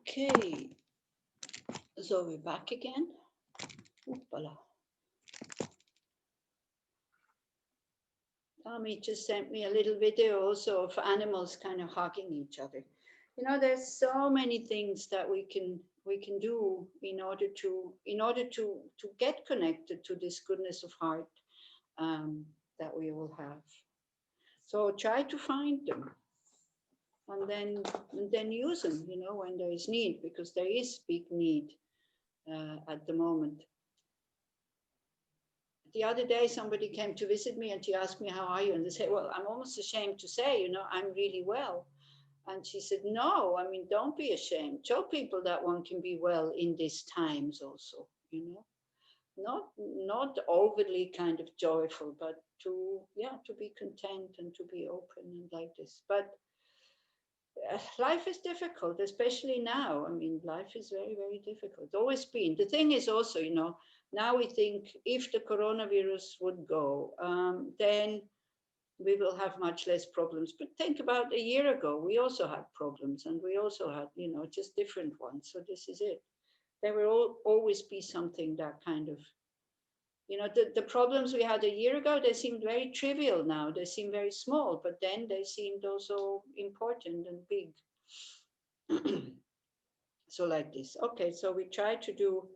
Okay, so we're back again. Oopala. Tommy just sent me a little video also of animals kind of hugging each other. You know, there's so many things that we can do in order to get connected to this goodness of heart that we all have. So try to find them and then use them. You know, when there is need, because there is big need at the moment. The other day somebody came to visit me and she asked me, how are you? And they said, well, I'm almost ashamed to say, I'm really well. And she said, no, I mean, don't be ashamed. Show people that one can be well in these times also, not overly kind of joyful, but to be content and to be open and like this. But life is difficult, especially now. I mean, life is very, very difficult. Always been. The thing is also, now we think if the coronavirus would go, then we will have much less problems. But think about a year ago, we also had problems and we also had, just different ones. So this is it. There will always be something that kind of, the problems we had a year ago, they seemed very trivial now. They seem very small, but then they seemed also important and big. So like this. Okay, so we try to do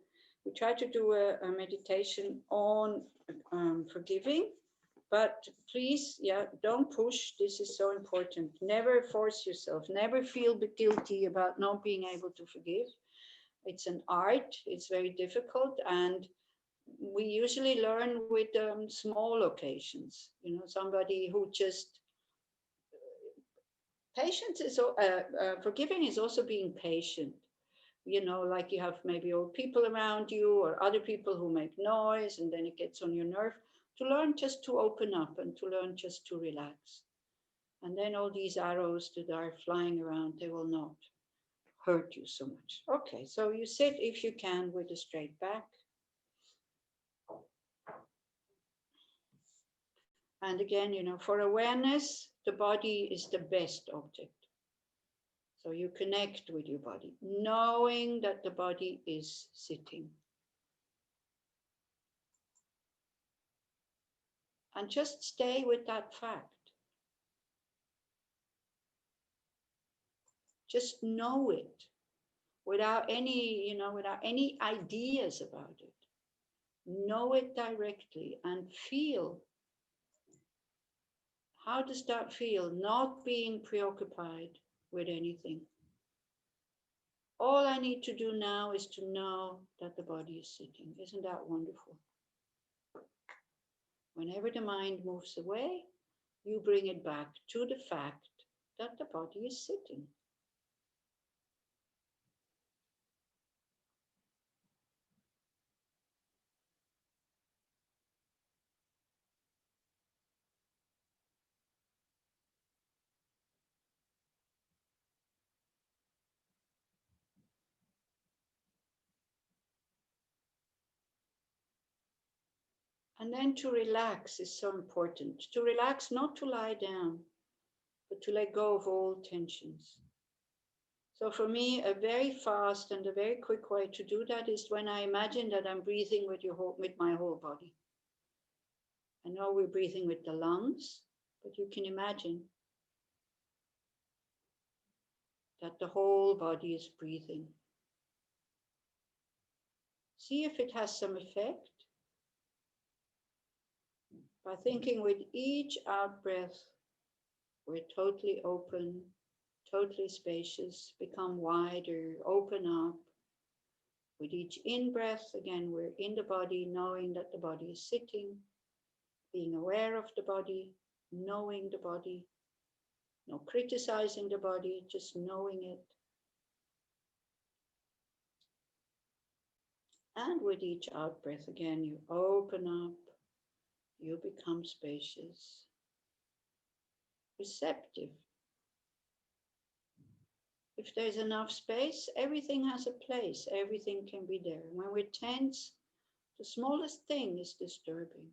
a meditation on forgiving, but please, yeah, don't push. This is so important. Never force yourself. Never feel guilty about not being able to forgive. It's an art. It's very difficult, and we usually learn with small occasions. Somebody who just patience is forgiving is also being patient. Like you have maybe old people around you or other people who make noise and then it gets on your nerve, to learn just to open up and to learn just to relax. And then all these arrows that are flying around, they will not hurt you so much. Okay, so you sit if you can with a straight back. And again, for awareness, the body is the best object. So you connect with your body, knowing that the body is sitting. And just stay with that fact. Just know it without any ideas about it. Know it directly and feel. How does that feel? Not being preoccupied with anything. All I need to do now is to know that the body is sitting. Isn't that wonderful? Whenever the mind moves away, you bring it back to the fact that the body is sitting. And then to relax is so important. To relax, not to lie down, but to let go of all tensions. So for me, a very fast and a very quick way to do that is when I imagine that I'm breathing with my whole body. I know we're breathing with the lungs, but you can imagine that the whole body is breathing. See if it has some effect by thinking with each out breath, we're totally open, totally spacious, become wider, open up. With each in-breath, again, we're in the body, knowing that the body is sitting, being aware of the body, knowing the body, no criticizing the body, just knowing it. And with each out-breath, again, you open up, you become spacious, receptive. If there's enough space, everything has a place, everything can be there. When we're tense, the smallest thing is disturbing.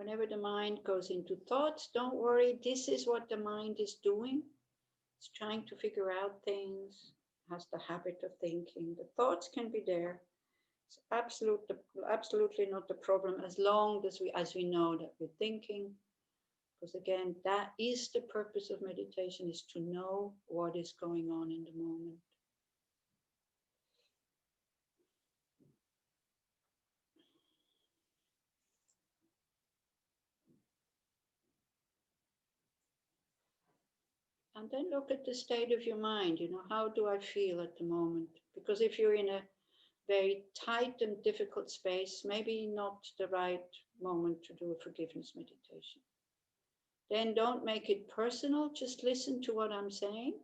Whenever the mind goes into thoughts, don't worry. This is what the mind is doing. It's trying to figure out things, has the habit of thinking. The thoughts can be there. It's absolutely not the problem as long as we know that we're thinking. Because again, that is the purpose of meditation, is to know what is going on in the moment. And then look at the state of your mind. How do I feel at the moment? Because if you're in a very tight and difficult space, maybe not the right moment to do a forgiveness meditation. Then don't make it personal. Just listen to what I'm saying,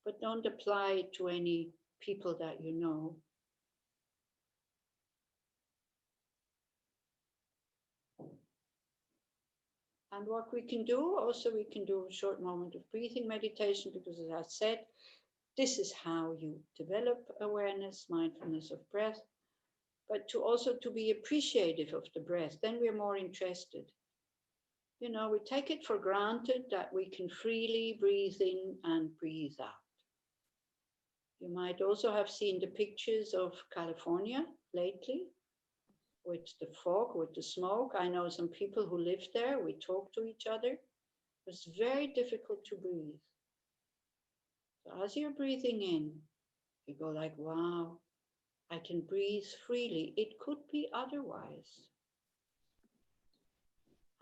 but don't apply it to any people that you know. And what we can do, also we can do a short moment of breathing meditation, because as I said, this is how you develop awareness, mindfulness of breath, but to be appreciative of the breath, then we're more interested. We take it for granted that we can freely breathe in and breathe out. You might also have seen the pictures of California lately, with the fog, with the smoke. I know some people who live there. We talk to each other. It's very difficult to breathe. So as you're breathing in, you go like, wow, I can breathe freely. It could be otherwise.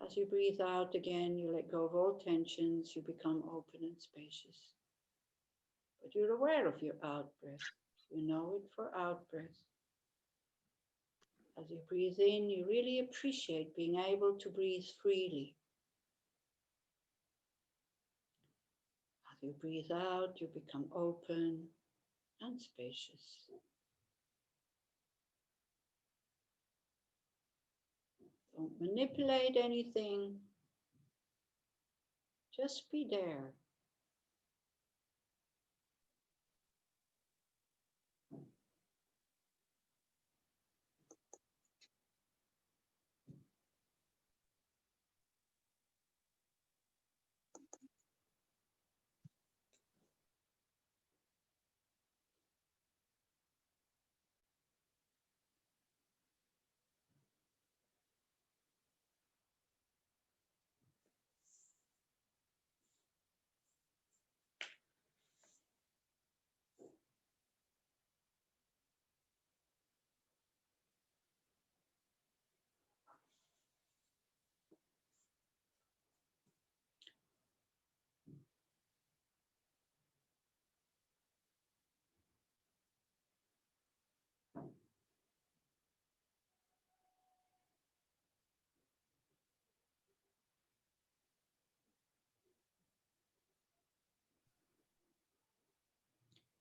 As you breathe out again, you let go of all tensions. You become open and spacious. But you're aware of your out breath. You know it for out breath. As you breathe in, you really appreciate being able to breathe freely. As you breathe out, you become open and spacious. Don't manipulate anything. Just be there.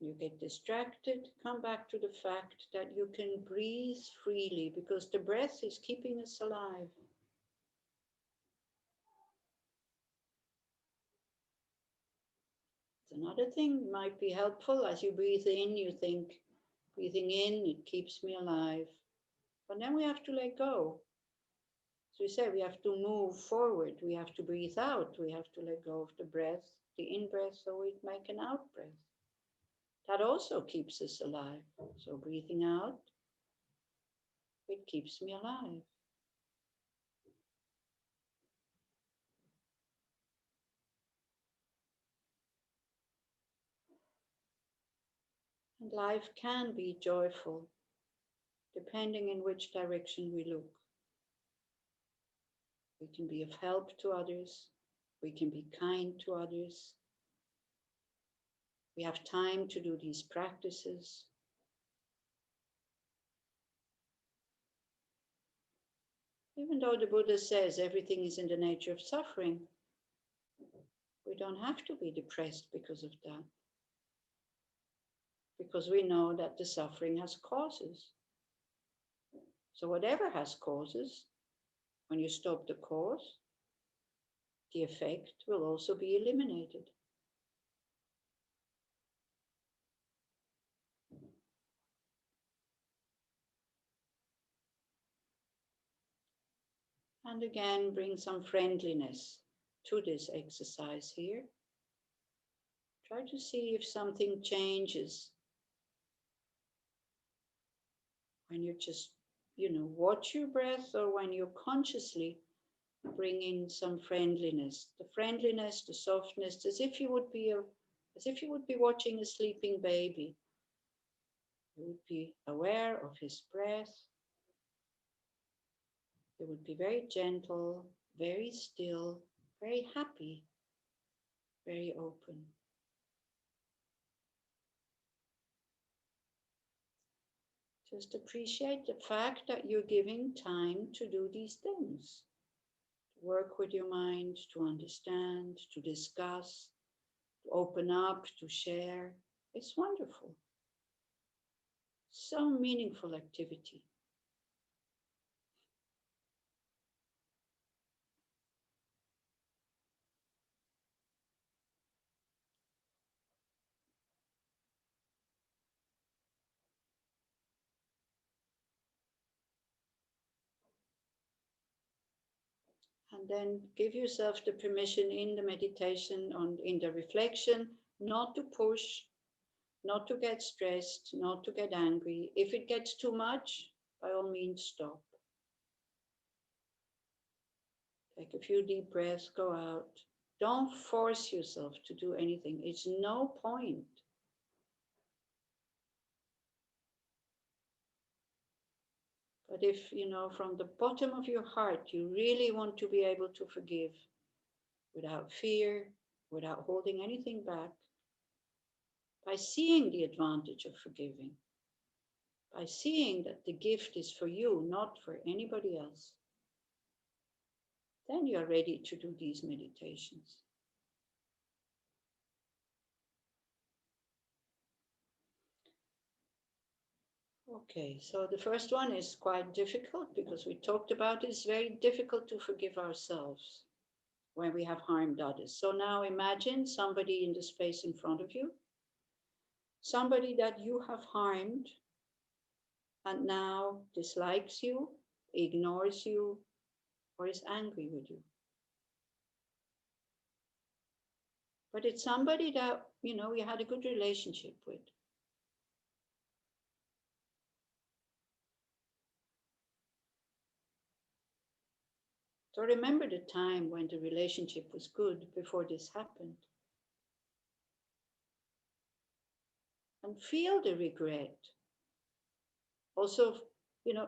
You get distracted, come back to the fact that you can breathe freely because the breath is keeping us alive. Another thing might be helpful. As you breathe in, you think, breathing in, it keeps me alive. But then we have to let go. So we say we have to move forward. We have to breathe out. We have to let go of the breath, the in-breath, so we make an out-breath. That also keeps us alive. So breathing out, it keeps me alive. And life can be joyful, depending in which direction we look. We can be of help to others. We can be kind to others. We have time to do these practices. Even though the Buddha says everything is in the nature of suffering, we don't have to be depressed because of that. Because we know that the suffering has causes. So whatever has causes, when you stop the cause, the effect will also be eliminated. And again, bring some friendliness to this exercise here. Try to see if something changes when you just, watch your breath, or when you consciously bring in some friendliness, the softness, as if you would be watching a sleeping baby. You would be aware of his breath. You would be very gentle, very still, very happy, very open. Just appreciate the fact that you're giving time to do these things. To work with your mind, to understand, to discuss, to open up, to share. It's wonderful. So meaningful activity. And then give yourself the permission in the meditation, in the reflection, not to push, not to get stressed, not to get angry. If it gets too much, by all means, stop. Take a few deep breaths, go out. Don't force yourself to do anything. It's no point. But if, from the bottom of your heart, you really want to be able to forgive without fear, without holding anything back, by seeing the advantage of forgiving, by seeing that the gift is for you, not for anybody else, then you're ready to do these meditations. Okay, so the first one is quite difficult because we talked about it's very difficult to forgive ourselves when we have harmed others. So now imagine somebody in the space in front of you, somebody that you have harmed and now dislikes you, ignores you, or is angry with you. But it's somebody that, you had a good relationship with. So remember the time when the relationship was good before this happened. And feel the regret. Also,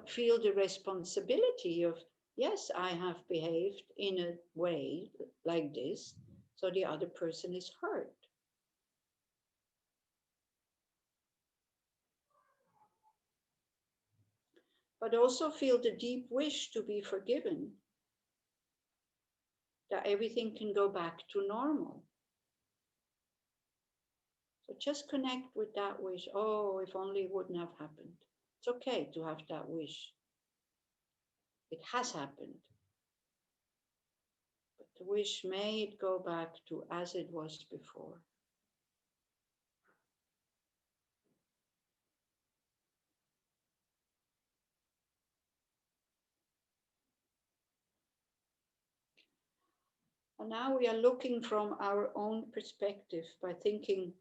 feel the responsibility of, yes, I have behaved in a way like this, so the other person is hurt. But also feel the deep wish to be forgiven, that everything can go back to normal. So just connect with that wish. Oh, if only it wouldn't have happened. It's okay to have that wish. It has happened. But the wish, may it go back to as it was before. And now we are looking from our own perspective by thinking,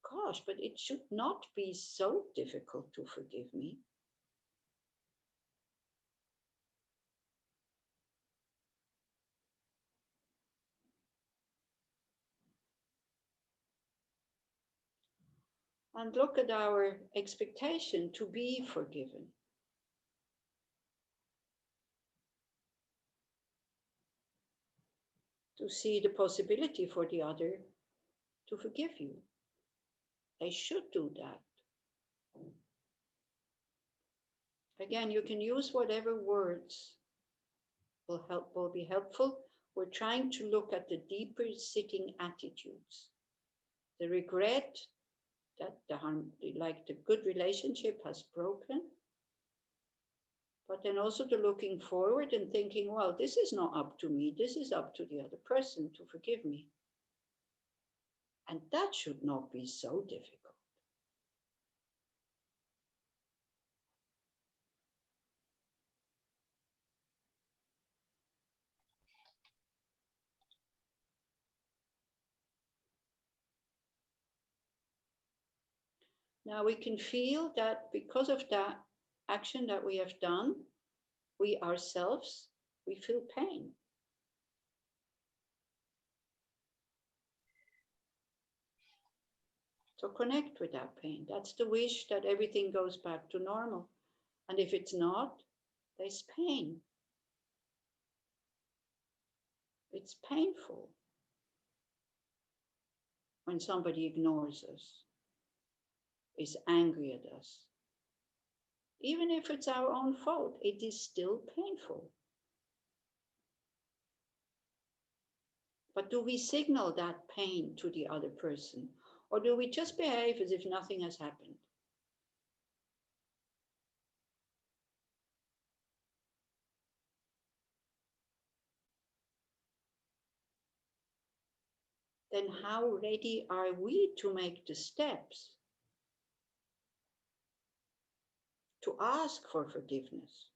gosh, but it should not be so difficult to forgive me. And look at our expectation to be forgiven. To see the possibility for the other to forgive you. They should do that. Again, you can use whatever words will be helpful. We're trying to look at the deeper sitting attitudes. The regret that the good relationship has broken, but then also the looking forward and thinking, well, this is not up to me. This is up to the other person to forgive me. And that should not be so difficult. Now we can feel that because of that action that we have done, we ourselves, we feel pain. So connect with that pain. That's the wish that everything goes back to normal. And if it's not, there's pain. It's painful when somebody ignores us, is angry at us. Even if it's our own fault, it is still painful. But do we signal that pain to the other person? Or do we just behave as if nothing has happened? Then how ready are we to make the steps to ask for forgiveness?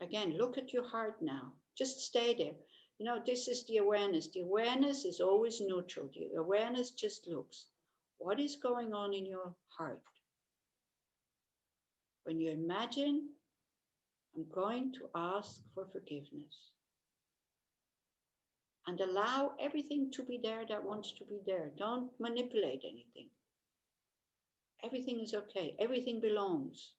Again, look at your heart now. Just stay there. You know, this is the awareness. The awareness is always neutral. The awareness just looks. What is going on in your heart? When you imagine, I'm going to ask for forgiveness. And allow everything to be there that wants to be there. Don't manipulate anything. Everything is okay. Everything belongs.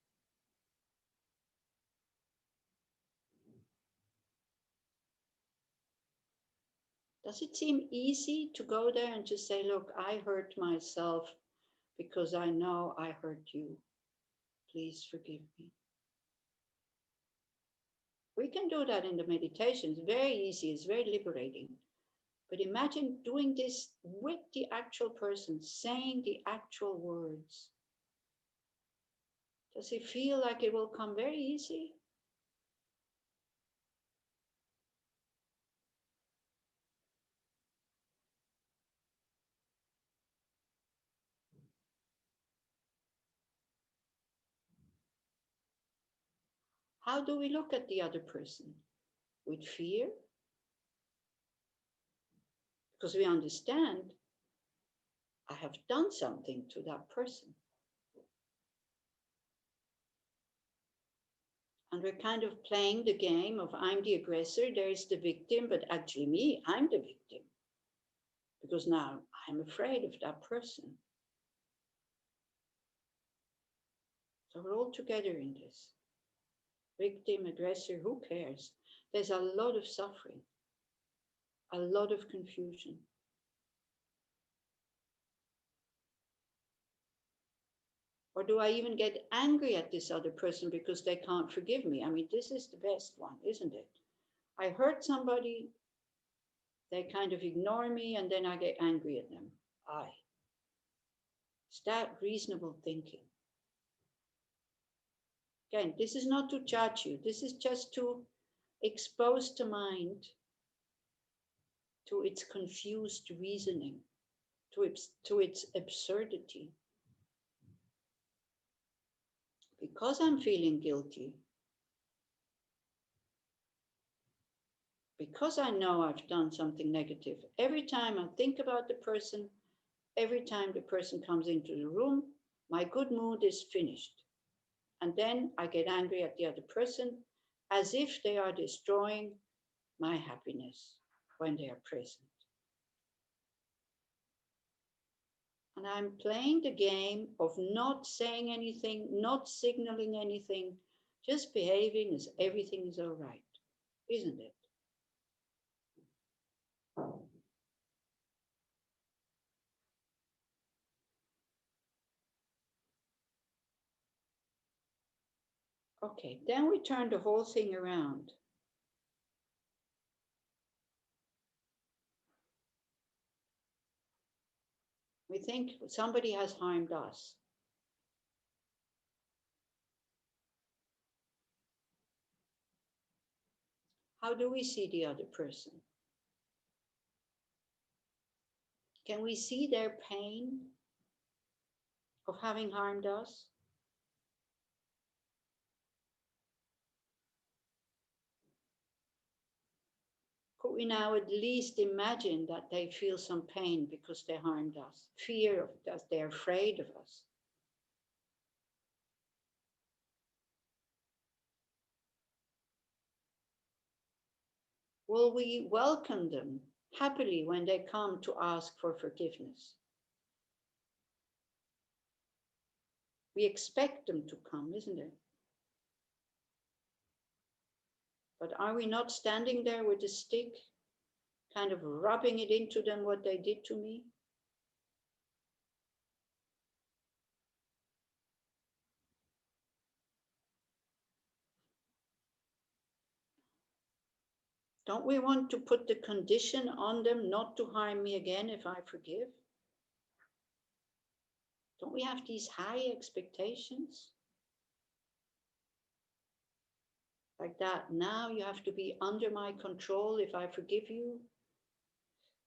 Does it seem easy to go there and just say, look, I hurt myself because I know I hurt you. Please forgive me. We can do that in the meditation. It's very easy. It's very liberating. But imagine doing this with the actual person, saying the actual words. Does it feel like it will come very easy? How do we look at the other person? With fear? Because we understand I have done something to that person. And we're kind of playing the game of I'm the aggressor, there's the victim, but actually me, I'm the victim. Because now I'm afraid of that person. So we're all together in this. Victim, aggressor, who cares? There's a lot of suffering, a lot of confusion. Or do I even get angry at this other person because they can't forgive me? I mean, this is the best one, isn't it? I hurt somebody, they kind of ignore me, and then I get angry at them. Is that reasonable thinking? Again, this is not to judge you. This is just to expose the mind to its confused reasoning, to its absurdity. Because I'm feeling guilty, because I know I've done something negative, every time I think about the person, every time the person comes into the room, my good mood is finished. And then I get angry at the other person as if they are destroying my happiness when they are present. And I'm playing the game of not saying anything, not signaling anything, just behaving as everything is all right, isn't it? Okay, then we turn the whole thing around. We think somebody has harmed us. How do we see the other person? Can we see their pain of having harmed us? we now at least imagine that they feel some pain because they harmed us, fear of us, they're afraid of us? Will we welcome them happily when they come to ask for forgiveness? We expect them to come, isn't it? But are we not standing there with a stick, kind of rubbing it into them what they did to me? Don't we want to put the condition on them not to harm me again if I forgive? Don't we have these high expectations? Like that, now you have to be under my control if I forgive you.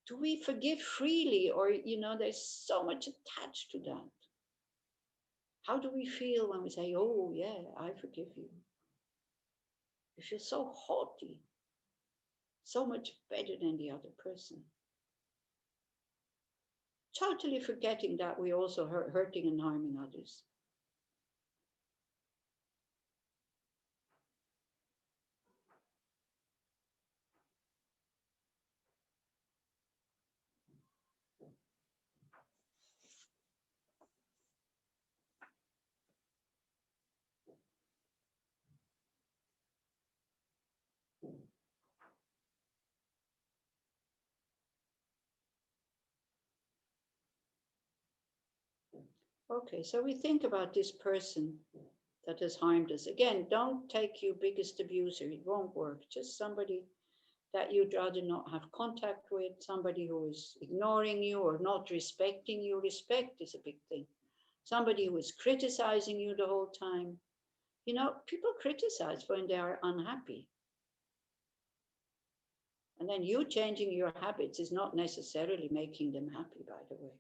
Do we forgive freely, or, there's so much attached to that? How do we feel when we say, oh, yeah, I forgive you? We feel so haughty, so much better than the other person. Totally forgetting that we're also hurting and harming others. Okay, so we think about this person that has harmed us. Again, don't take your biggest abuser, it won't work. Just somebody that you'd rather not have contact with, somebody who is ignoring you or not respecting you. Respect is a big thing. Somebody who is criticizing you the whole time. People criticize when they are unhappy. And then you changing your habits is not necessarily making them happy, by the way.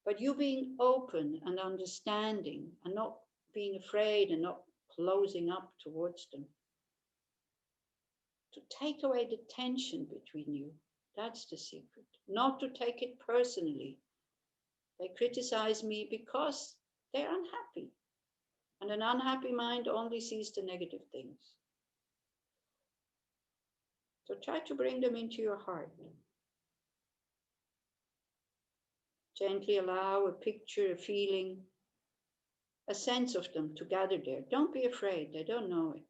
But you being open and understanding and not being afraid and not closing up towards them. To take away the tension between you. That's the secret. Not to take it personally. They criticize me because they're unhappy. And an unhappy mind only sees the negative things. So try to bring them into your heart. Gently allow a picture, a feeling, a sense of them to gather there. Don't be afraid, they don't know it.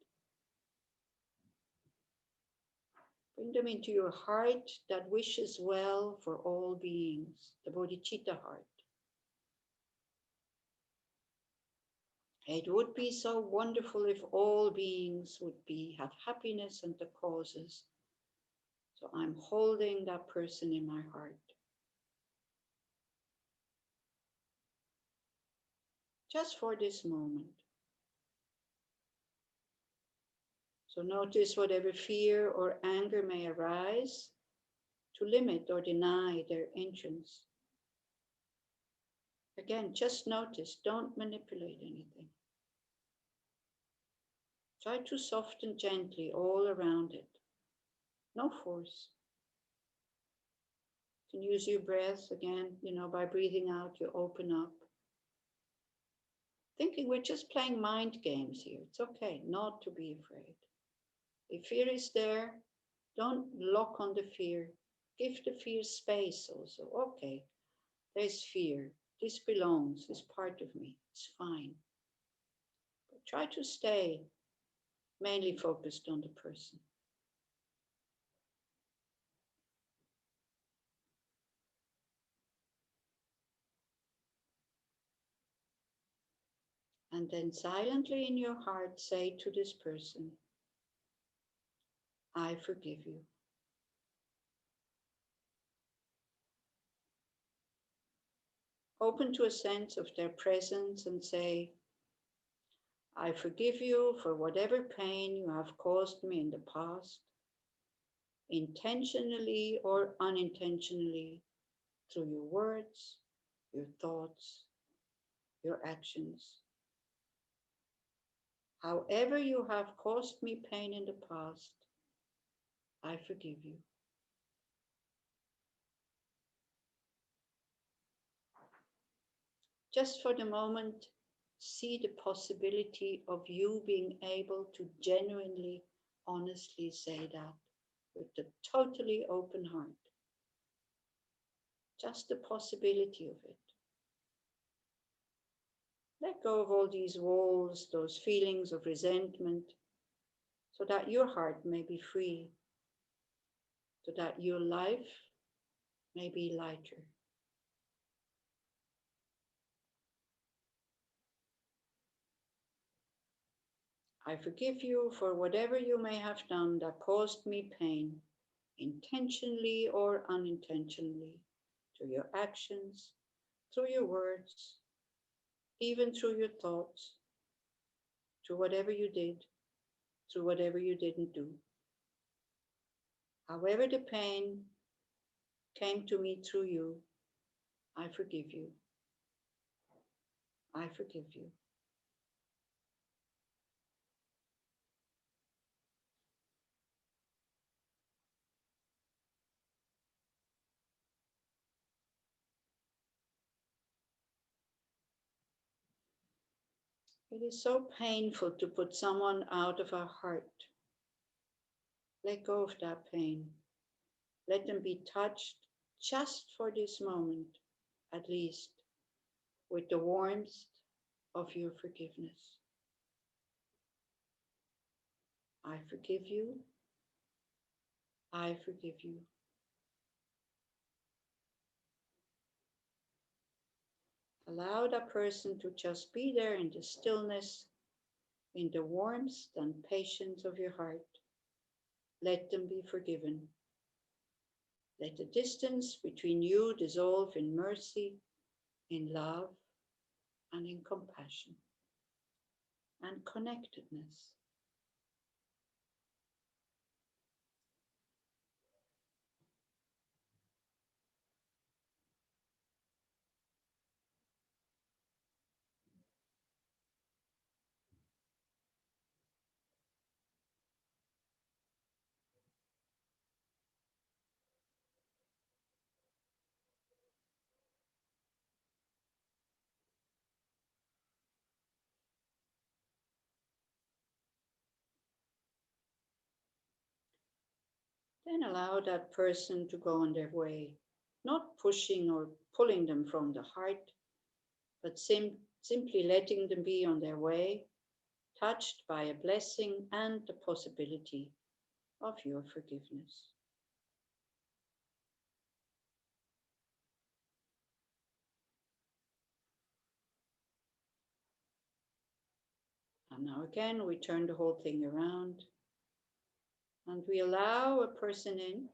Bring them into your heart that wishes well for all beings, the bodhicitta heart. It would be so wonderful if all beings would have happiness and the causes. So I'm holding that person in my heart. Just for this moment. So notice whatever fear or anger may arise to limit or deny their entrance. Again, just notice, don't manipulate anything. Try to soften gently all around it. No force. You can use your breath again, by breathing out, you open up. Thinking we're just playing mind games here. It's okay not to be afraid. If fear is there, don't lock on the fear. Give the fear space also. Okay, there's fear. This belongs, this part of me. It's fine. But try to stay mainly focused on the person. And then silently in your heart say to this person, I forgive you. Open to a sense of their presence and say, I forgive you for whatever pain you have caused me in the past, intentionally or unintentionally, through your words, your thoughts, your actions. However you have caused me pain in the past, I forgive you. Just for the moment, see the possibility of you being able to genuinely, honestly say that with a totally open heart. Just the possibility of it. Let go of all these walls, those feelings of resentment, so that your heart may be free, so that your life may be lighter. I forgive you for whatever you may have done that caused me pain, intentionally or unintentionally, through your actions, through your words, even through your thoughts, through whatever you did, through whatever you didn't do. However the pain came to me through you, I forgive you. I forgive you. It is so painful to put someone out of our heart. Let go of that pain. Let them be touched just for this moment, at least, with the warmth of your forgiveness. I forgive you. I forgive you. Allow that person to just be there in the stillness, in the warmth and patience of your heart. Let them be forgiven. Let the distance between you dissolve in mercy, in love, and in compassion and connectedness. Then allow that person to go on their way, not pushing or pulling them from the heart, but simply letting them be on their way, touched by a blessing and the possibility of your forgiveness. And now again, we turn the whole thing around and we allow a person in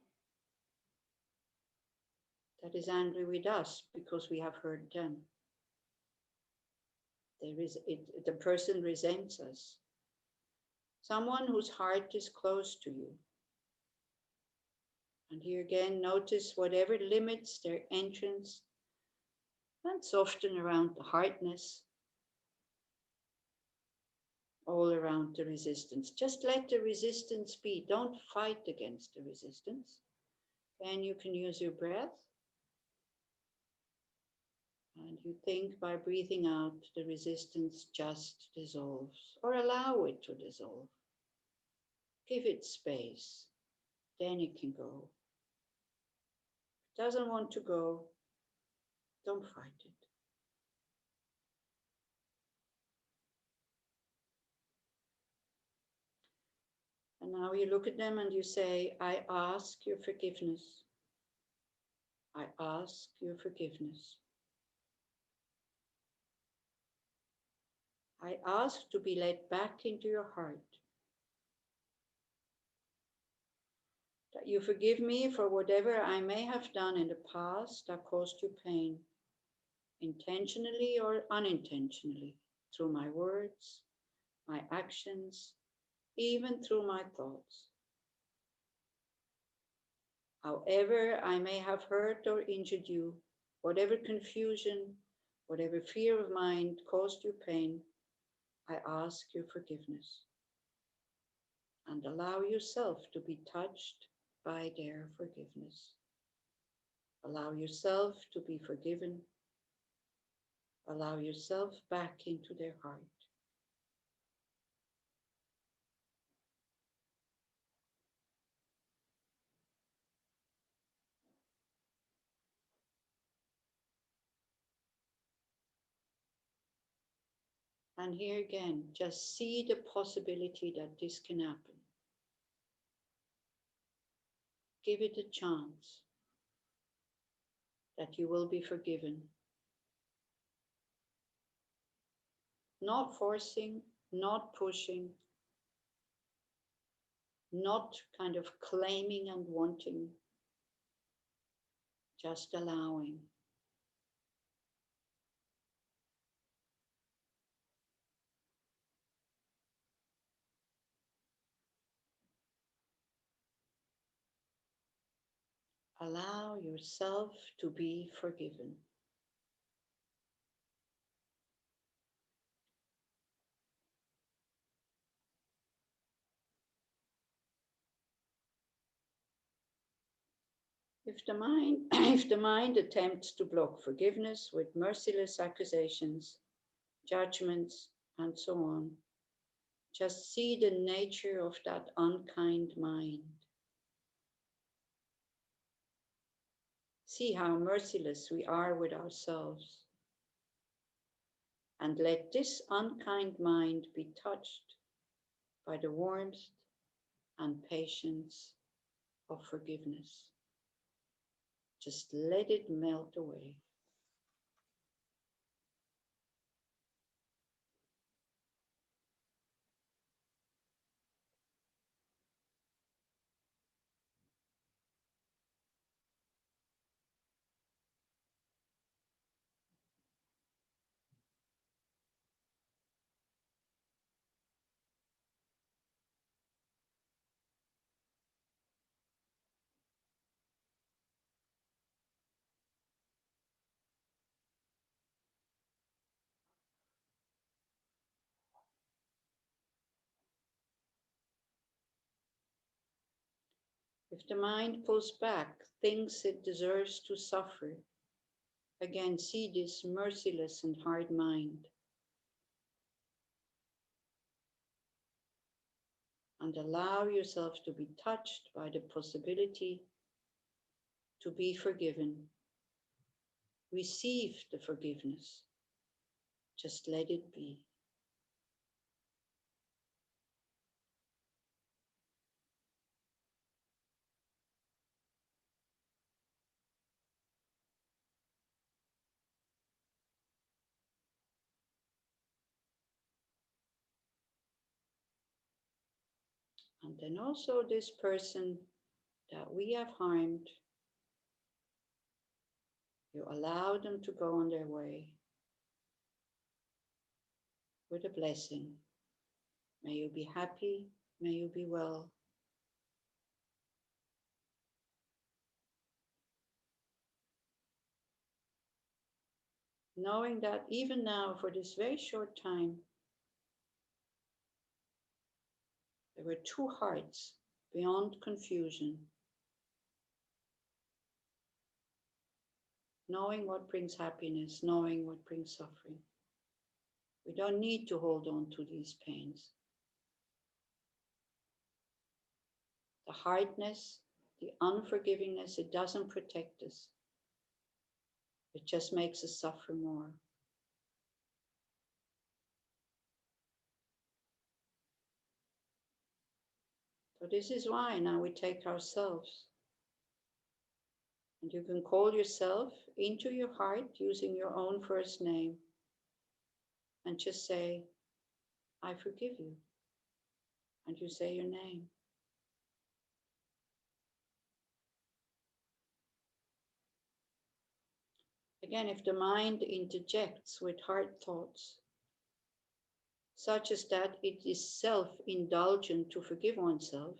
that is angry with us because we have hurt them. The person resents us. Someone whose heart is close to you. And here again, notice whatever limits their entrance and soften around the hardness, all around the resistance. Just let the resistance be. Don't fight against the resistance. And you can use your breath. And you think by breathing out, the resistance just dissolves or allow it to dissolve. Give it space. Then it can go. If it doesn't want to go, don't fight it. And now you look at them and you say, I ask your forgiveness. I ask your forgiveness. I ask to be led back into your heart. That you forgive me for whatever I may have done in the past that caused you pain, intentionally or unintentionally, through my words, my actions, even through my thoughts. However I may have hurt or injured you, whatever confusion, whatever fear of mine caused you pain, I ask your forgiveness. And allow yourself to be touched by their forgiveness. Allow yourself to be forgiven. Allow yourself back into their heart. And here again, just see the possibility that this can happen. Give it a chance that you will be forgiven. Not forcing, not pushing, not kind of claiming and wanting, just allowing. Allow yourself to be forgiven. If the mind, if the mind attempts to block forgiveness with merciless accusations, judgments, and so on, just see the nature of that unkind mind. See how merciless we are with ourselves. And let this unkind mind be touched by the warmth and patience of forgiveness. Just let it melt away. If the mind pulls back, thinks it deserves to suffer, again see this merciless and hard mind. And allow yourself to be touched by the possibility to be forgiven. Receive the forgiveness. Just let it be. And then also this person that we have harmed, you allow them to go on their way with a blessing. May you be happy, may you be well. Knowing that even now, for this very short time, there were two hearts beyond confusion, knowing what brings happiness, knowing what brings suffering. We don't need to hold on to these pains. The hardness, the unforgivingness, it doesn't protect us. It just makes us suffer more. So this is why now we take ourselves. And you can call yourself into your heart using your own first name and just say, I forgive you. And you say your name. Again, if the mind interjects with hard thoughts, such as that it is self-indulgent to forgive oneself,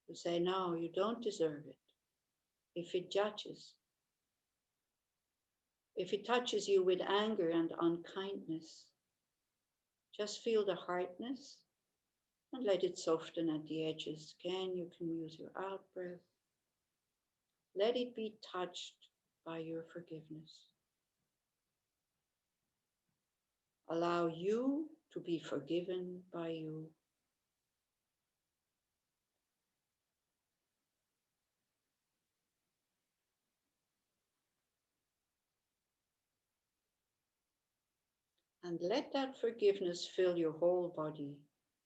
to say, no, you don't deserve it. If it judges, if it touches you with anger and unkindness, just feel the hardness And let it soften at the edges. Again, you can use your out breath. Let it be touched by your forgiveness. Allow you to be forgiven by you. And let that forgiveness fill your whole body.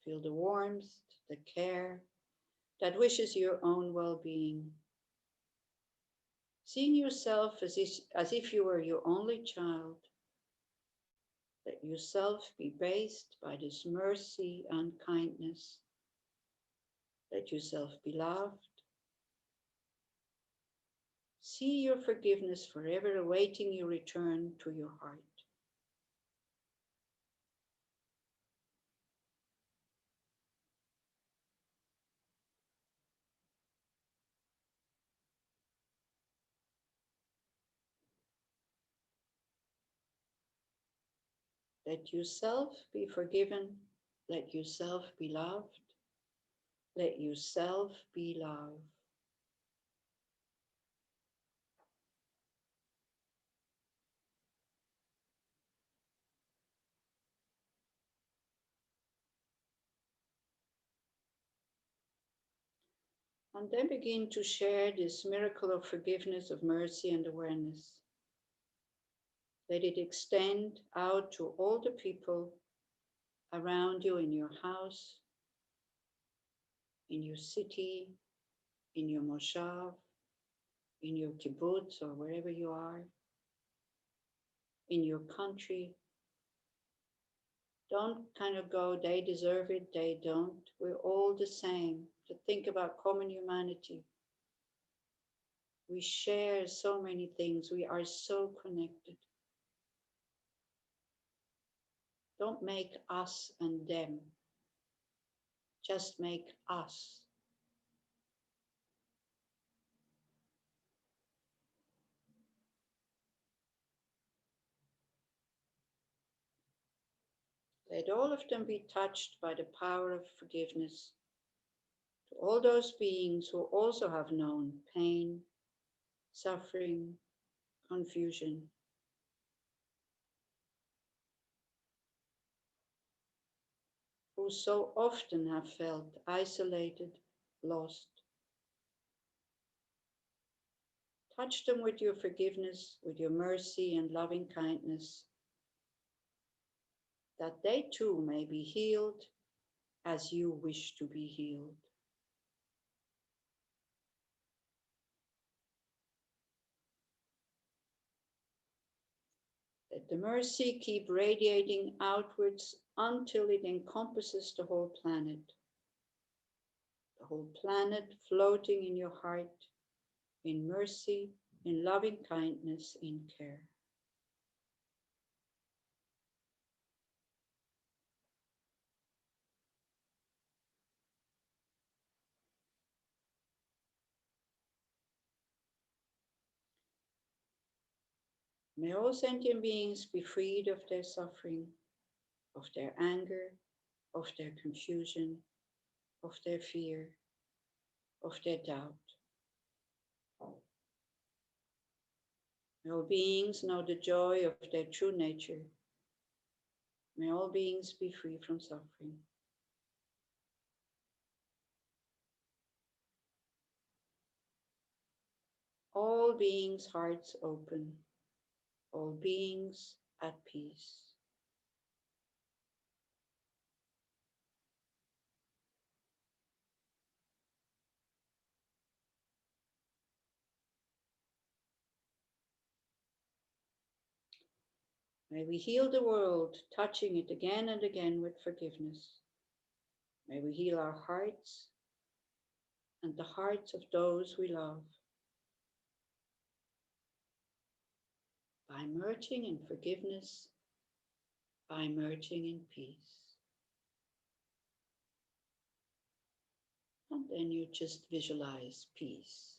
Feel the warmth, the care that wishes your own well-being. Seeing yourself as if you were your only child. Let yourself be bathed by this mercy and kindness. Let yourself be loved. See your forgiveness forever awaiting your return to your heart. Let yourself be forgiven. Let yourself be loved. Let yourself be love. And then begin to share this miracle of forgiveness, of mercy and awareness. Let it extend out to all the people around you in your house, in your city, in your moshav, in your kibbutz or wherever you are, in your country. Don't kind of go, they deserve it, they don't. We're all the same. To think about common humanity. We share so many things. We are so connected. Don't make us and them. Just make us. Let all of them be touched by the power of forgiveness. To all those beings who also have known pain, suffering, confusion. Who so often have felt isolated, lost. Touch them with your forgiveness, with your mercy and loving kindness, that they too may be healed as you wish to be healed. Let the mercy keep radiating outwards until it encompasses the whole planet. The whole planet floating in your heart, in mercy, in loving kindness, in care. May all sentient beings be freed of their suffering, of their anger, of their confusion, of their fear, of their doubt. May all beings know the joy of their true nature. May all beings be free from suffering. All beings' hearts open, all beings at peace. May we heal the world, touching it again and again with forgiveness. May we heal our hearts and the hearts of those we love by merging in forgiveness, by merging in peace. And then you just visualize peace.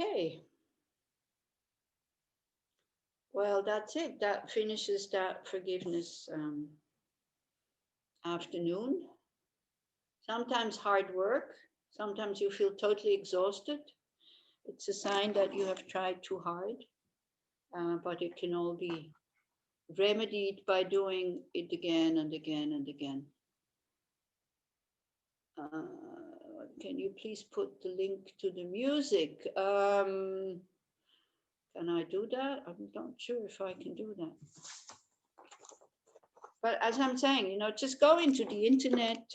Okay. Well, that's it. That finishes that forgiveness afternoon. Sometimes hard work. Sometimes you feel totally exhausted. It's a sign that you have tried too hard, but it can all be remedied by doing it again and again and again. Can you please put the link to the music? Can I do that? I'm not sure if I can do that. But as I'm saying, just go into the internet.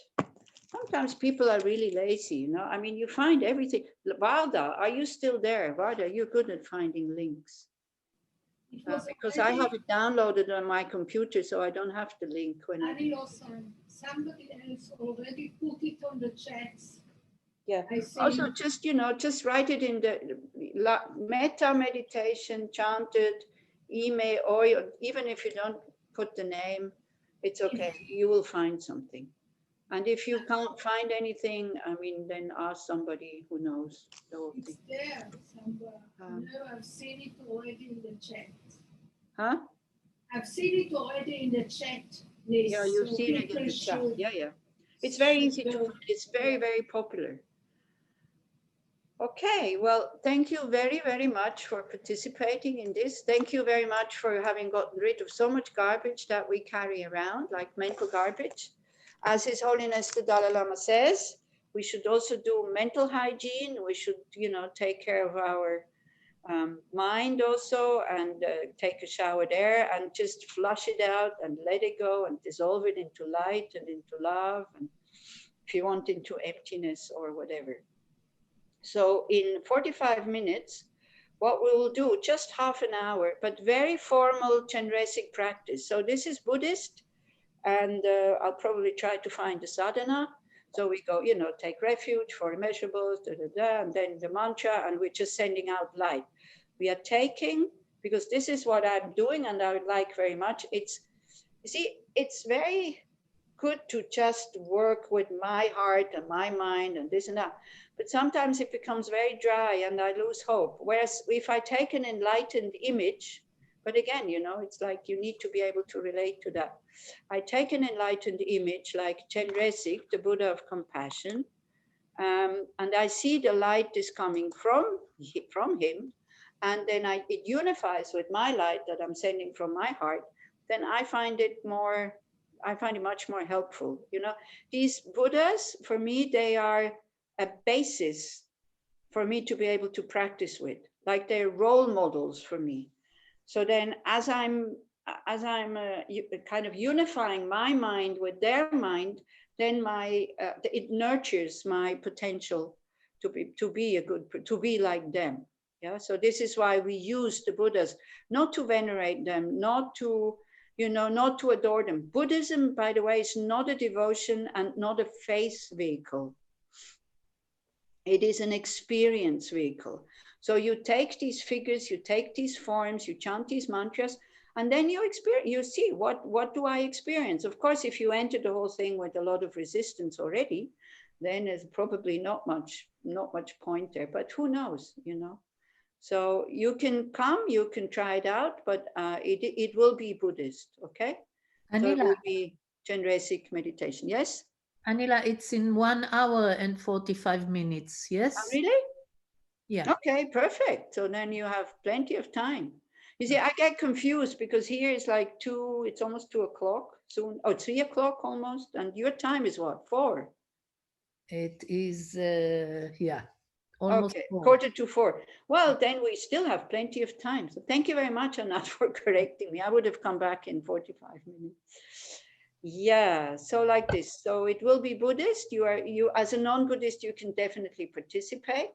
Sometimes people are really lazy, I mean, you find everything. Varda, are you still there? Varda, you're good at finding links. Because I have it downloaded on my computer, so I don't have the link when Losang, somebody else already put it on the chats. Yeah. Also, just write it in the metta meditation, chanted, email, or even if you don't put the name, it's okay. You will find something. And if you can't find anything, I mean, then ask somebody who knows the whole thing. It's there somewhere. No, I've seen it already in the chat. Huh? I've seen it already in the chat list. Yeah, you've seen it in the chat. Yeah. It's very easy to find. It's very, very popular. Okay, well, thank you very, very much for participating in this. Thank you very much for having gotten rid of so much garbage that we carry around, like mental garbage. As His Holiness the Dalai Lama says, we should also do mental hygiene. We should, take care of our mind also, and take a shower there and just flush it out and let it go and dissolve it into light and into love, and if you want, into emptiness or whatever. So in 45 minutes, what we will do, just half an hour, but very formal Chenresic practice. So this is Buddhist, and I'll probably try to find the sadhana. So we go, take refuge for immeasurables, and then the mantra, and we're just sending out light. We are taking, because this is what I'm doing and I would like very much. It's very good to just work with my heart and my mind and this and that. But sometimes it becomes very dry and I lose hope. Whereas if I take an enlightened image, but again, it's like you need to be able to relate to that. I take an enlightened image like Chenrezig, the Buddha of compassion, and I see the light is coming from him, and then it unifies with my light that I'm sending from my heart, then I find it much more helpful. These Buddhas, for me, they are a basis for me to be able to practice with, like they're role models for me. So then as I'm kind of unifying my mind with their mind, then it nurtures my potential to be like them. Yeah. So this is why we use the Buddhas, not to venerate them, not to adore them. Buddhism, by the way, is not a devotion and not a faith vehicle. It is an experience vehicle. So you take these figures, you take these forms, you chant these mantras, and then you see what do I experience? Of course, if you enter the whole thing with a lot of resistance already, then there's probably not much point there. But who knows, So you can come, you can try it out, but it will be Buddhist, okay? Anila. So it will be Chenresic meditation. Yes? Anila, it's in 1 hour and 45 minutes, yes? Oh, really? Yeah. Okay, perfect. So then you have plenty of time. You see, I get confused because here it's like it's almost 2 o'clock soon. Oh, 3 o'clock almost. And your time is what, 4? It is, almost okay, 4. 3:45. Well, then we still have plenty of time. So thank you very much, Anat, for correcting me. I would have come back in 45 minutes. Yeah, so like this. So it will be Buddhist. You as a non-Buddhist, you can definitely participate.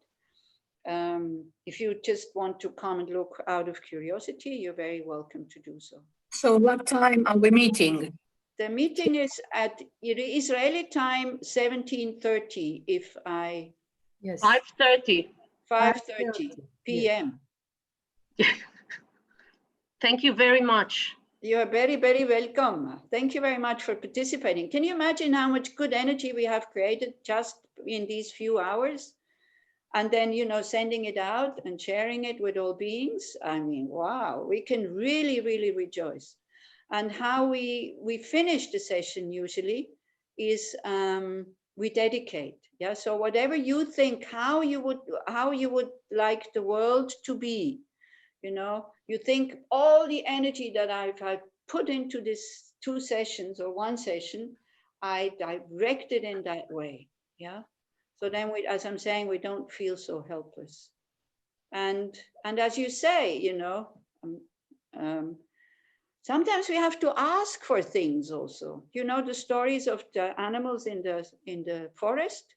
If you just want to come and look out of curiosity, you're very welcome to do so. So what time are we meeting? The meeting is at Israeli time 17:30. Yes. 5:30. 5:30 p.m. Yeah. Thank you very much. You're very, very welcome. Thank you very much for participating. Can you imagine how much good energy we have created just in these few hours? And then, you know, sending it out and sharing it with all beings. I mean, wow, we can really, really rejoice. And how we finish the session usually is we dedicate. Yeah. So whatever you think, how you would like the world to be, you know, you think all the energy that I've put into this 2 sessions or 1 session, I direct it in that way. Yeah. So then we, as I'm saying, we don't feel so helpless. And as you say, you know, sometimes we have to ask for things also. You know, the stories of the animals in the forest.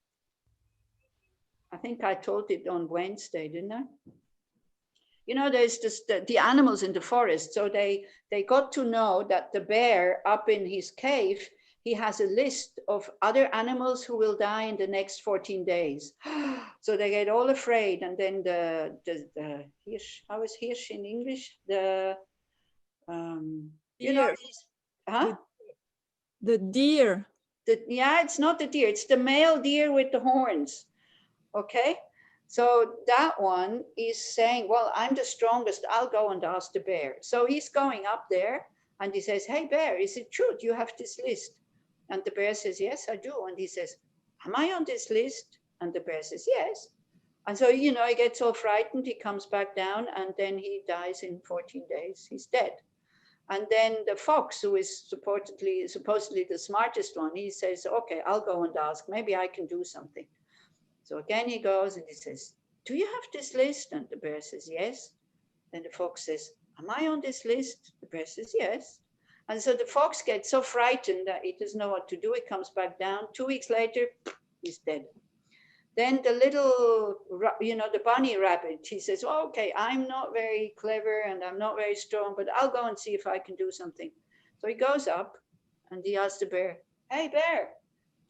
I think I told it on Wednesday, didn't I? You know, there's just the animals in the forest. So they got to know that the bear up in his cave, he has a list of other animals who will die in the next 14 days. So they get all afraid. And then the hirsch, how is hirsch in English? You know, huh? The deer. Yeah, it's not the deer. It's the male deer with the horns. Okay. So that one is saying, well, I'm the strongest. I'll go and ask the bear. So he's going up there and he says, hey, bear, is it true? Do you have this list? And the bear says, yes, I do. And he says, am I on this list? And the bear says, yes. And so, you know, he gets all frightened. He comes back down and then he dies in 14 days. He's dead. And then the fox, who is supposedly the smartest one, he says, okay, I'll go and ask. Maybe I can do something. So again, he goes and he says, do you have this list? And the bear says, yes. Then the fox says, am I on this list? The bear says, yes. And so the fox gets so frightened that he doesn't know what to do. He comes back down. 2 weeks later, he's dead. Then the little, you know, the bunny rabbit, he says, oh, okay, I'm not very clever and I'm not very strong, but I'll go and see if I can do something. So he goes up and he asks the bear, hey, bear,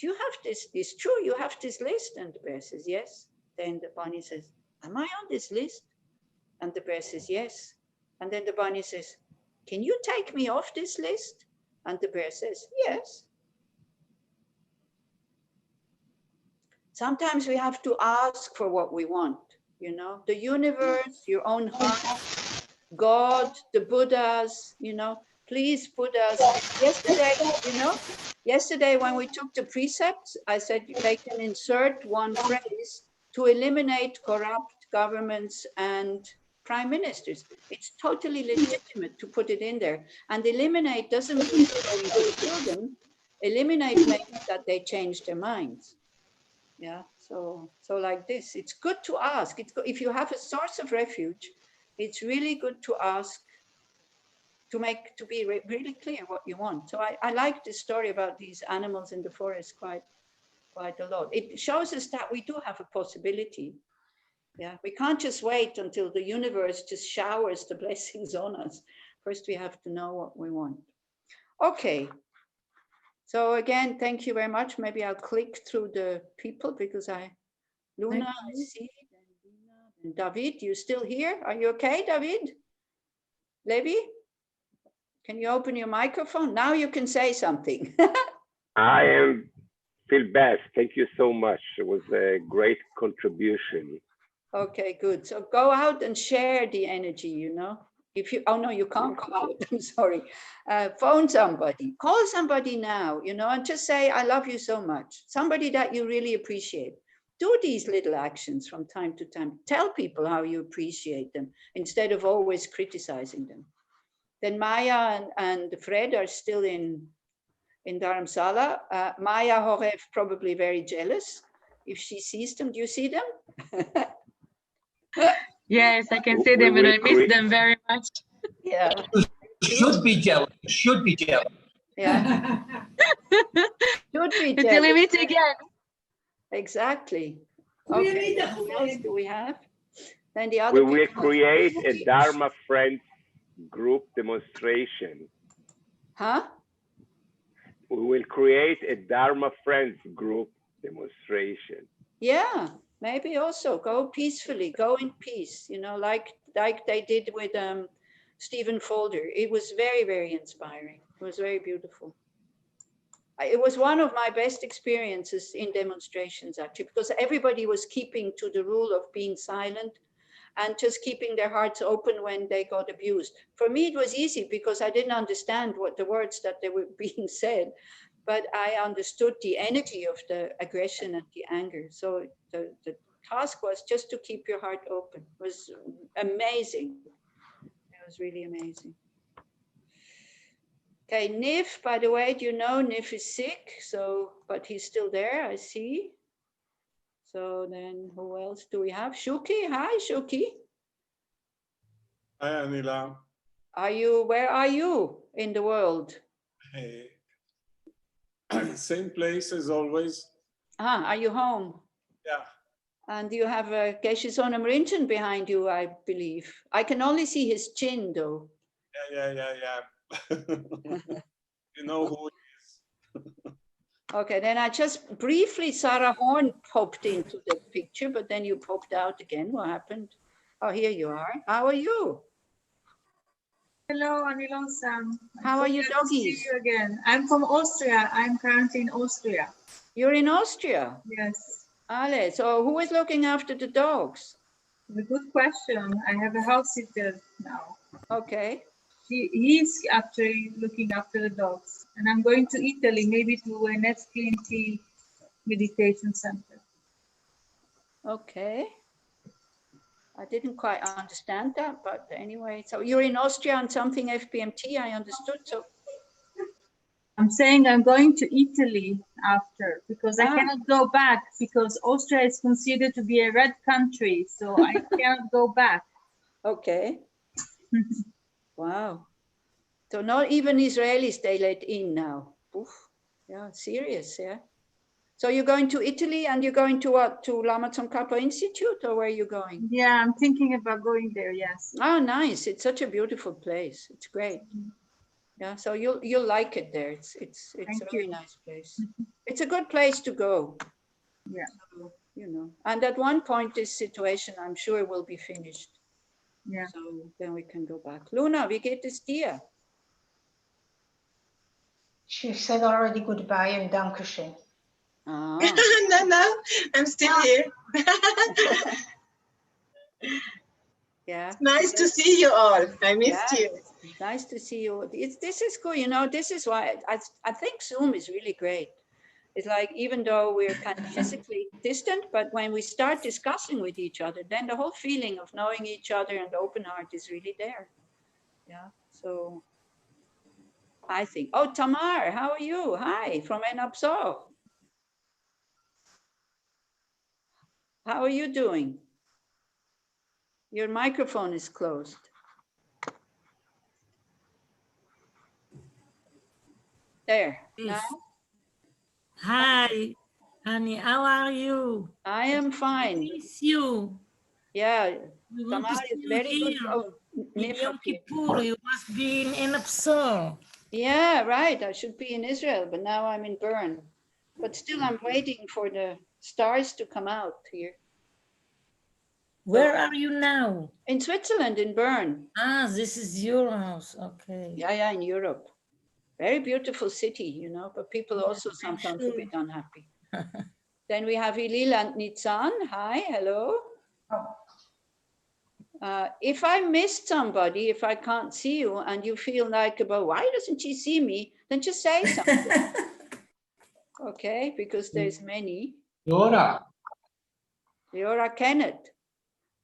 do you have this true? You have this list? And the bear says, yes. Then the bunny says, am I on this list? And the bear says, yes. And then the bunny says, can you take me off this list? And the bear says, yes. Sometimes we have to ask for what we want, you know, the universe, your own heart, God, the Buddhas, you know, please Buddhas. Yesterday when we took the precepts, I said they can insert one phrase to eliminate corrupt governments and prime ministers. It's totally legitimate to put it in there. And eliminate doesn't mean going to kill them. Eliminate means that they change their minds. Yeah, so like this, it's good to ask. If you have a source of refuge, it's really good to ask, to be really clear what you want. So I like this story about these animals in the forest quite a lot. It shows us that we do have a possibility. Yeah, we can't just wait until the universe just showers the blessings on us. First, we have to know what we want. Okay. So again, thank you very much. Maybe I'll click through the people because Luna, I see, and David, you still here? Are you okay, David? Levi, can you open your microphone? Now you can say something. I feel best. Thank you so much. It was a great contribution. Okay, good. So go out and share the energy, you know. If you, oh no, you can't go out, I'm sorry. Phone somebody, call somebody now, you know, and just say, I love you so much. Somebody that you really appreciate. Do these little actions from time to time. Tell people how you appreciate them instead of always criticizing them. Then Maya and Fred are still in Dharamsala. Maya Horev probably very jealous if she sees them. Do you see them? Yes, I can see them and I miss them very much. Yeah. Should be jealous. Should be jealous. Yeah. Should be jealous. Until we meet again. Exactly. We Okay. need a What else do we have? Then the other We will people. create a Dharma Friends group demonstration. Huh? We will create a Dharma Friends group demonstration. Yeah, maybe also go peacefully, go in peace, you know, like they did with Stephen Folder. It was very, very inspiring. It was very beautiful. It was one of my best experiences in demonstrations, actually, because everybody was keeping to the rule of being silent and just keeping their hearts open when they got abused. For me, it was easy because I didn't understand what the words that they were being said, but I understood the energy of the aggression and the anger. So the task was just to keep your heart open. It was amazing. It was really amazing. Okay, Nif, by the way, do you know Nif is sick? So, but he's still there, I see. So then who else do we have? Shuki, hi Shuki. Hi, Anila. Where are you in the world? Hey. Same place as always. Ah, are you home? Yeah. And you have a Geshe Sonam Rinchen behind you, I believe. I can only see his chin though. Yeah. You know who he is. Okay, then I just briefly, Sarah Horn popped into the picture, but then you popped out again. What happened? Oh, here you are. How are you? Hello, Losang. How are you, Glad to see doggies? you again. I'm from Austria. I'm currently in Austria. You're in Austria? Yes. Ale, so who is looking after the dogs? A good question. I have a house sitter now. Okay. He's actually looking after the dogs. And I'm going to Italy, maybe to a Net Clean Tea meditation center. Okay. I didn't quite understand that, but anyway, so you're in Austria on something FPMT, I understood. So I'm saying I'm going to Italy after because I Ah. cannot go back because Austria is considered to be a red country. So I cannot go back. okay. Wow. So not even Israelis they let in now. Oof. Yeah, serious, yeah. So you're going to Italy and you're going to what? To Lama Tsongkhapa Institute, or where are you going? Yeah, I'm thinking about going there, yes. Oh, nice. It's such a beautiful place. It's great. Yeah, so you'll like it there. It's a Thank very you. nice place. It's a good place to go. Yeah. So, you know, and at one point this situation, I'm sure, will be finished. Yeah. So then we can go back. Luna, wie geht es dir? She said already goodbye and dankeschön. Ah. No, I'm still here. Yeah. It's nice to see you all. I missed Yeah, you. it's nice to see you. This is cool. You know, this is why I think Zoom is really great. It's like, even though we're kind of physically distant, but when we start discussing with each other, then the whole feeling of knowing each other and open heart is really there. Yeah. So I think, oh, Tamar, how are you? Hi, from Enapso. How are you doing? Your microphone is closed. There. Now? Hi, Annie, how are you? I am fine. Miss you. Yeah. We want to Tamar see is you very good. here. Oh, In Yom Nifaki. Kippur, you must be in Enapso. Yeah, right. I should be in Israel, but now I'm in Bern. But still, I'm waiting for the stars to come out here. Where are you now? In Switzerland, in Bern. Ah, this is your house. Okay. Yeah, in Europe. Very beautiful city, you know, but people also I'm sometimes sure. a bit unhappy. Then we have Ilil and Nitzan. Hi, hello. If I missed somebody, if I can't see you and you feel like, but why doesn't she see me? Then just say something. Okay, because there's many. Laura. Leora Kenneth.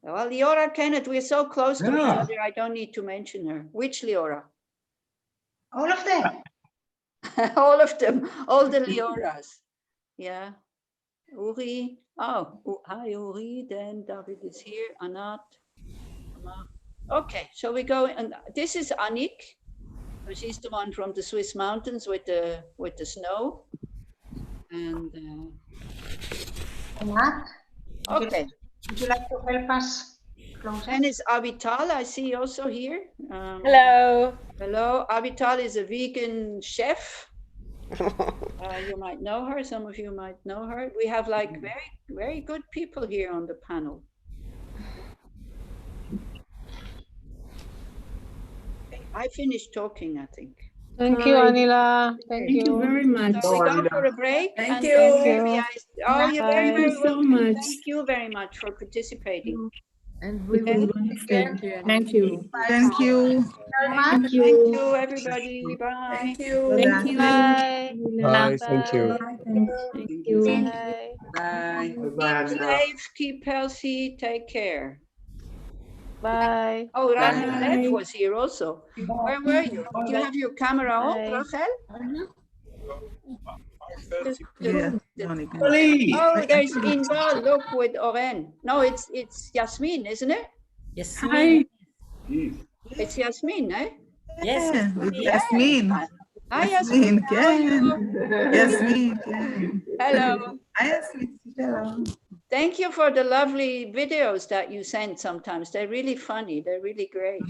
Well, Leora Kenneth, we're so close to each Yeah. other, I don't need to mention her. Which Leora? All of them. All of them, all the Leoras. Yeah. Uri. Oh, hi, Uri. Then David is here. Anat. Okay, so we go, and this is Anik. So she's the one from the Swiss mountains with the snow. And Matt, okay. would you like to help us close? Then is Avital, I see also here. Hello. Hello, Avital is a vegan chef. You might know her, some of you might know her. We have like very, very good people here on the panel. I finished talking, I think. Thank you, Anila. Thank you. very much. So we go for a break. Thank and you. then Thank maybe you. oh, you're very, Bye. very Thank you so welcome. much. Thank you very much for participating. And we It will was Take care. wonderful. Thank you. Thank you Very much. Thank you, everybody. Bye. Thank you. Thank you. Bye. Bye. Thank you. Thank you. Bye. Bye. Keep safe, keep healthy, take care. Bye. Oh, Rachel Bye. was here also. Where were you? Did you have your camera on, Bye. Rachel? Yeah, Monica. Oh, there's Inbal. Look with Oren. No, it's Yasmin, isn't it? Hi. It's Yasmin, eh? Yes, with Yasmin. Hi, Yasmin. How are you? Yasmin. Hello. Hi, Yasmin. Hello. Thank you for the lovely videos that you send sometimes. They're really funny. They're really great.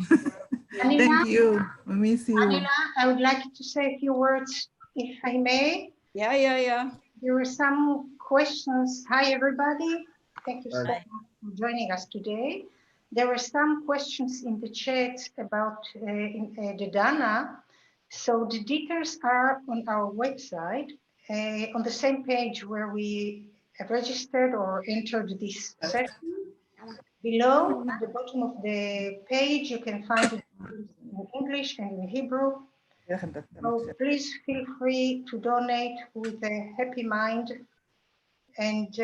Thank you. We miss you. Anila, I would like to say a few words, if I may. Yeah. There were some questions. Hi, everybody. Thank you so much for joining us today. There were some questions in the chat about the Dana. So the details are on our website, on the same page where we have registered or entered this session. Below, at the bottom of the page, you can find it in English and in Hebrew. So please feel free to donate with a happy mind and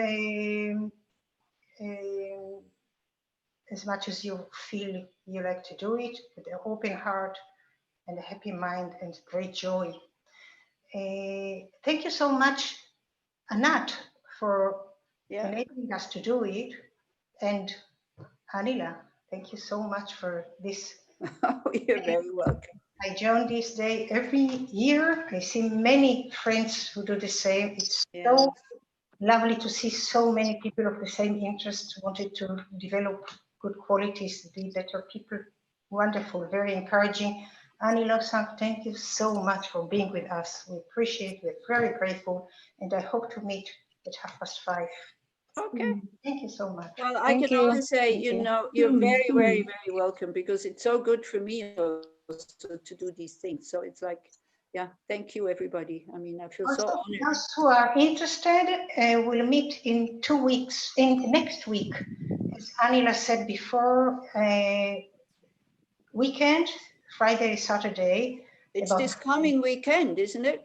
as much as you feel you like to do it, with an open heart and a happy mind and great joy. Thank you so much, Anat, for enabling us to do it. And Anila, thank you so much for this. You're very welcome. I join this day every year. I see many friends who do the same. It's so lovely to see so many people of the same interest wanted to develop good qualities, be better people. Wonderful, very encouraging. Annie Losang, thank you so much for being with us. We appreciate, we're very grateful, and I hope to meet at 5:30. Okay. Thank you so much. Well, I can only say, you know, you're very, very, very welcome, because it's so good for me also to do these things. So it's like, yeah, thank you, everybody. I mean, I feel so Also, honored. those who are interested, we'll meet in 2 weeks, in next week. As Anila said before, weekend, Friday, Saturday. It's this coming weekend, isn't it?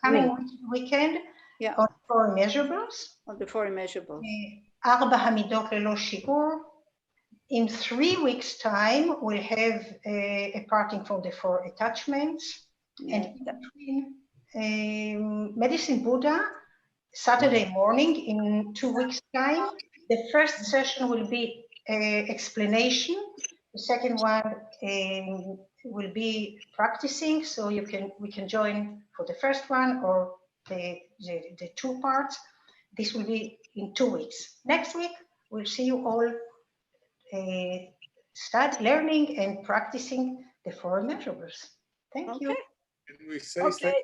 Coming weekend, yeah. On foreign measurables. On the foreign measurables. 4 hamidot lelo shiur. In 3 weeks' time, we'll have a parting from the 4 attachments. Yeah. And in between, Medicine Buddha, Saturday morning in 2 weeks' time. The first session will be explanation. The second one will be practicing, so we can join for the first one or the 2 parts. This will be in 2 weeks. Next week, we'll see you all start learning and practicing the 4 measurables. Thank you. Can we say